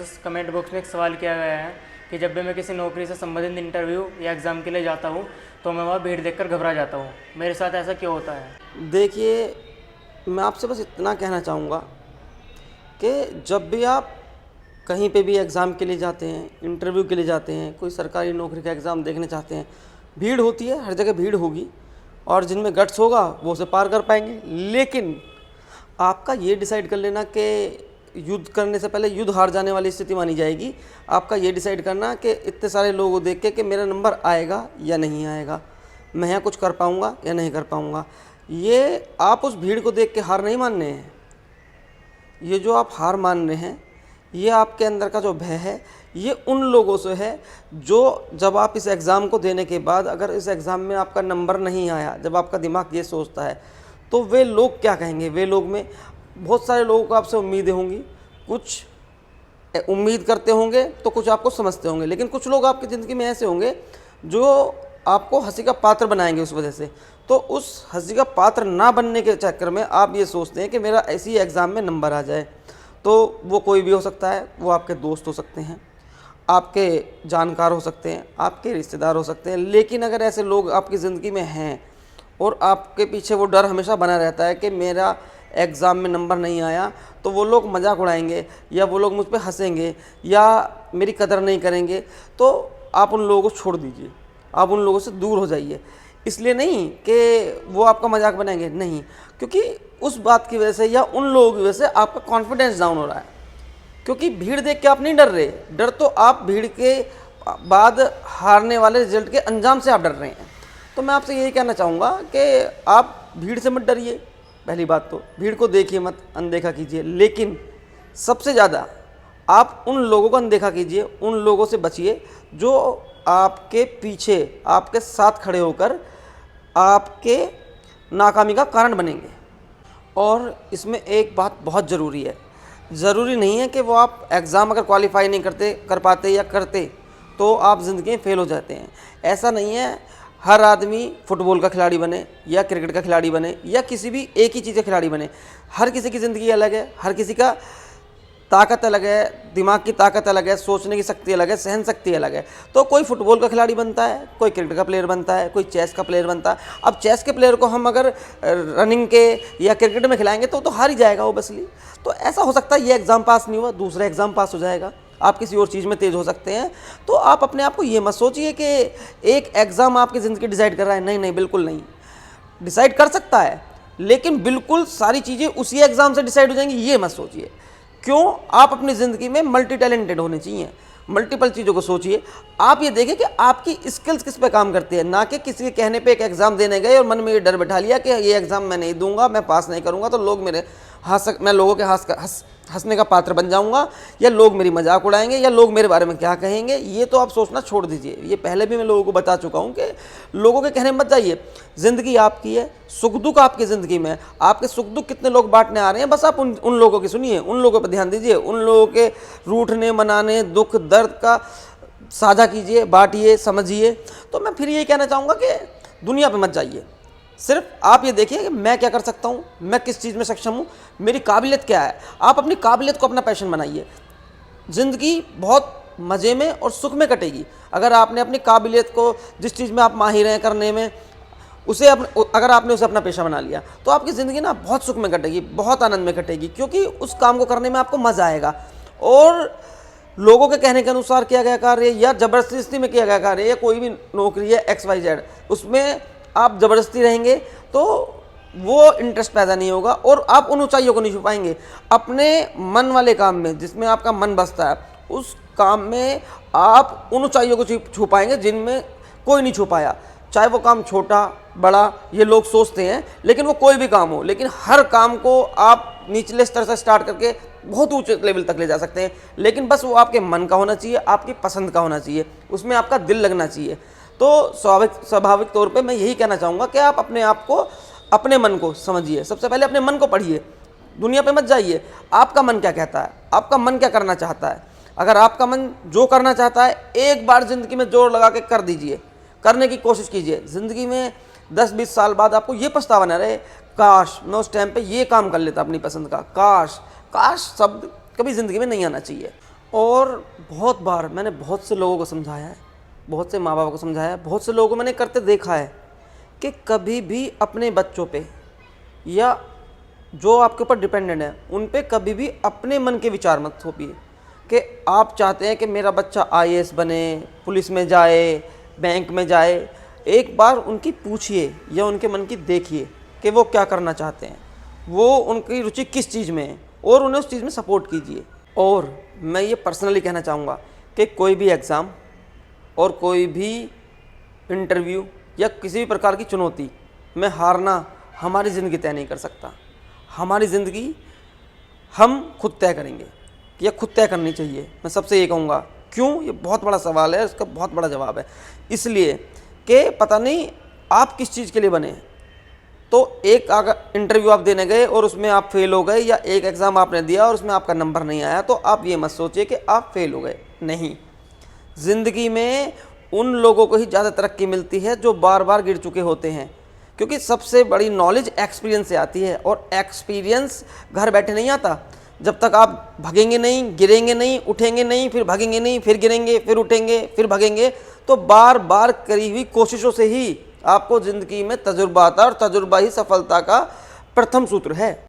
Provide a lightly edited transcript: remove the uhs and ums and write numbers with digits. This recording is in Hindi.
इस कमेंट बॉक्स में एक सवाल किया गया है कि जब भी मैं किसी नौकरी से संबंधित इंटरव्यू या एग्ज़ाम के लिए जाता हूँ तो मैं वहाँ भीड़ देखकर घबरा जाता हूँ। मेरे साथ ऐसा क्यों होता है? देखिए, मैं आपसे बस इतना कहना चाहूँगा कि जब भी आप कहीं पे भी एग्ज़ाम के लिए जाते हैं, इंटरव्यू के लिए जाते हैं, कोई सरकारी नौकरी का एग्ज़ाम देखने चाहते हैं, भीड़ होती है, हर जगह भीड़ होगी और जिनमें गट्स होगा वो उसे पार कर पाएंगे। लेकिन आपका ये डिसाइड कर लेना कि युद्ध करने से पहले युद्ध हार जाने वाली स्थिति मानी जाएगी। आपका ये डिसाइड करना कि इतने सारे लोगों को देख के कि मेरा नंबर आएगा या नहीं आएगा, मैं यहाँ कुछ कर पाऊँगा या नहीं कर पाऊँगा। ये आप उस भीड़ को देख के हार नहीं मान रहे हैं। ये जो आप हार मान रहे हैं, ये आपके अंदर का जो भय है, ये उन लोगों से है जो जब आप इस एग्ज़ाम को देने के बाद अगर इस एग्ज़ाम में आपका नंबर नहीं आया, जब आपका दिमाग ये सोचता है तो वे लोग क्या कहेंगे। वे लोग में बहुत सारे लोगों को आपसे उम्मीदें होंगी, कुछ उम्मीद करते होंगे तो कुछ आपको समझते होंगे, लेकिन कुछ लोग आपकी ज़िंदगी में ऐसे होंगे जो आपको हंसी का पात्र बनाएंगे उस वजह से। तो उस हंसी का पात्र ना बनने के चक्कर में आप ये सोचते हैं कि मेरा ऐसी एग्ज़ाम में नंबर आ जाए। तो वो कोई भी हो सकता है, वो आपके दोस्त हो सकते हैं, आपके जानकार हो सकते हैं, आपके रिश्तेदार हो सकते हैं। लेकिन अगर ऐसे लोग आपकी ज़िंदगी में हैं और आपके पीछे वो डर हमेशा बना रहता है कि मेरा एग्ज़ाम में नंबर नहीं आया तो वो लोग मजाक उड़ाएंगे या वो लोग मुझ पे हंसेंगे या मेरी कदर नहीं करेंगे, तो आप उन लोगों को छोड़ दीजिए, आप उन लोगों से दूर हो जाइए। इसलिए नहीं कि वो आपका मजाक बनाएंगे, नहीं, क्योंकि उस बात की वजह से या उन लोगों की वजह से आपका कॉन्फिडेंस डाउन हो रहा है। क्योंकि भीड़ देख के आप नहीं डर रहे, डर तो आप भीड़ के बाद हारने वाले रिजल्ट के अंजाम से आप डर रहे हैं। तो मैं आपसे यही कहना चाहूँगा कि आप भीड़ से मत डरिए। पहली बात तो भीड़ को देखिए मत, अनदेखा कीजिए। लेकिन सबसे ज़्यादा आप उन लोगों को अनदेखा कीजिए, उन लोगों से बचिए जो आपके पीछे, आपके साथ खड़े होकर आपके नाकामी का कारण बनेंगे। और इसमें एक बात बहुत ज़रूरी है, ज़रूरी नहीं है कि वो आप एग्ज़ाम अगर क्वालिफाई नहीं कर पाते या करते तो आप ज़िंदगी में फ़ेल हो जाते हैं। ऐसा नहीं है, हर आदमी फुटबॉल का खिलाड़ी बने या क्रिकेट का खिलाड़ी बने या किसी भी एक ही चीज़ का खिलाड़ी बने। हर किसी की ज़िंदगी अलग है, हर किसी का ताकत अलग है, दिमाग की ताकत अलग है, सोचने की शक्ति अलग है, सहन शक्ति अलग है। तो कोई फुटबॉल का खिलाड़ी बनता है, कोई क्रिकेट का प्लेयर बनता है, कोई चेस का प्लेयर बनता है। अब चेस के प्लेयर को हम अगर रनिंग के या क्रिकेट में खिलाएंगे तो हार ही जाएगा ओबेसली। तो ऐसा हो सकता है ये एग्ज़ाम पास नहीं हुआ, दूसरा एग्ज़ाम पास हो जाएगा, आप किसी और चीज़ में तेज़ हो सकते हैं। तो आप अपने आप को ये मत सोचिए कि एक एग्ज़ाम आपकी ज़िंदगी डिसाइड कर रहा है। नहीं नहीं, बिल्कुल नहीं, डिसाइड कर सकता है लेकिन बिल्कुल सारी चीज़ें उसी एग्ज़ाम से डिसाइड हो जाएंगी, ये मत सोचिए। क्यों? आप अपनी ज़िंदगी में मल्टी टैलेंटेड होने चाहिए, मल्टीपल चीज़ों को सोचिए। आप ये देखें कि आपकी स्किल्स किस पे काम करती है, ना कि किसी के कहने पे एक एग्ज़ाम देने गए और मन में ये डर बैठा लिया कि ये एग्ज़ाम मैं नहीं दूंगा, मैं पास नहीं करूंगा तो लोग मेरे मैं लोगों के हंसने का पात्र बन जाऊंगा या लोग मेरी मजाक उड़ाएंगे या लोग मेरे बारे में क्या कहेंगे। ये तो आप सोचना छोड़ दीजिए। ये पहले भी मैं लोगों को बता चुका हूँ कि लोगों के कहने में मत जाइए। ज़िंदगी आपकी है, सुख दुख आपकी ज़िंदगी में, आपके सुख दुख कितने लोग बांटने आ रहे हैं, बस आप उन लोगों की सुनिए, उन लोगों पर ध्यान दीजिए, उन लोगों के रूठने मनाने दुख दर्द का साझा कीजिए, बांटिए, समझिए। तो मैं फिर ये कहना चाहूँगा कि दुनिया पे मत जाइए, सिर्फ आप ये देखिए कि मैं क्या कर सकता हूँ, मैं किस चीज़ में सक्षम हूँ, मेरी काबिलियत क्या है। आप अपनी काबिलियत को अपना पैशन बनाइए। ज़िंदगी बहुत मज़े में और सुख में कटेगी अगर आपने अपनी काबिलियत को, जिस चीज़ में आप माहिर हैं करने में, अगर आपने उसे अपना पेशा बना लिया तो आपकी ज़िंदगी ना बहुत सुख में कटेगी, बहुत आनंद में कटेगी, क्योंकि उस काम को करने में आपको मज़ा आएगा। और लोगों के कहने के अनुसार किया गया कार्य या ज़बरदस्ती में किया गया कार्य या कोई भी नौकरी है XYZ, उसमें आप ज़बरदस्ती रहेंगे तो वो इंटरेस्ट पैदा नहीं होगा और आप उन ऊंचाइयों को नहीं छू पाएंगे। अपने मन वाले काम में, जिसमें आपका मन बसता है, उस काम में आप उन ऊंचाइयों को छू पाएंगे जिनमें कोई नहीं छू पाया। चाहे वो काम छोटा बड़ा ये लोग सोचते हैं, लेकिन वो कोई भी काम हो, लेकिन हर काम को आप निचले स्तर से स्टार्ट करके बहुत ऊंचे लेवल तक ले जा सकते हैं। लेकिन बस वो आपके मन का होना चाहिए, आपकी पसंद का होना चाहिए, उसमें आपका दिल लगना चाहिए। तो स्वाभाविक तौर पे मैं यही कहना चाहूँगा कि आप अपने आप को, अपने मन को समझिए। सबसे पहले अपने मन को पढ़िए, दुनिया पे मत जाइए। आपका मन क्या कहता है, आपका मन क्या करना चाहता है। अगर आपका मन जो करना चाहता है, एक बार ज़िंदगी में जोर लगा के कर दीजिए, करने की कोशिश कीजिए। ज़िंदगी में 10-20 साल बाद आपको ये पछतावा न रहे, काश मैं उस टाइम पे ये काम कर लेता अपनी पसंद का। काश शब्द कभी ज़िंदगी में नहीं आना चाहिए। और बहुत बार मैंने बहुत से लोगों को समझाया है, बहुत से माँ बाप को समझाया है, बहुत से लोगों को मैंने करते देखा है कि कभी भी अपने बच्चों पे या जो आपके ऊपर डिपेंडेंट है उन पे कभी भी अपने मन के विचार मत थोपिए कि आप चाहते हैं कि मेरा बच्चा आईएएस बने, पुलिस में जाए, बैंक में जाए। एक बार उनकी पूछिए या उनके मन की देखिए कि वो क्या करना चाहते हैं, वो उनकी रुचि किस चीज़ में है, और उन्हें उस चीज़ में सपोर्ट कीजिए। और मैं ये पर्सनली कहना चाहूँगा कि कोई भी एग्ज़ाम और कोई भी इंटरव्यू या किसी भी प्रकार की चुनौती में हारना हमारी ज़िंदगी तय नहीं कर सकता। हमारी ज़िंदगी हम खुद तय करेंगे या खुद तय करनी चाहिए। मैं सबसे ये कहूँगा, क्यों, ये बहुत बड़ा सवाल है, इसका बहुत बड़ा जवाब है। इसलिए कि पता नहीं आप किस चीज़ के लिए बने। तो एक अगर इंटरव्यू आप देने गए और उसमें आप फेल हो गए, या एक एग्ज़ाम आपने दिया और उसमें आपका नंबर नहीं आया, तो आप ये मत सोचिए कि आप फेल हो गए। नहीं, ज़िंदगी में उन लोगों को ही ज़्यादा तरक्की मिलती है जो बार बार गिर चुके होते हैं, क्योंकि सबसे बड़ी नॉलेज एक्सपीरियंस से आती है, और एक्सपीरियंस घर बैठे नहीं आता। जब तक आप भगेंगे नहीं, गिरेंगे नहीं, उठेंगे नहीं, फिर भगेंगे नहीं, फिर गिरेंगे, फिर उठेंगे, फिर भगेंगे, तो बार बार करी हुई कोशिशों से ही आपको ज़िंदगी में तजुर्बा आता है, और तजुर्बा ही सफलता का प्रथम सूत्र है।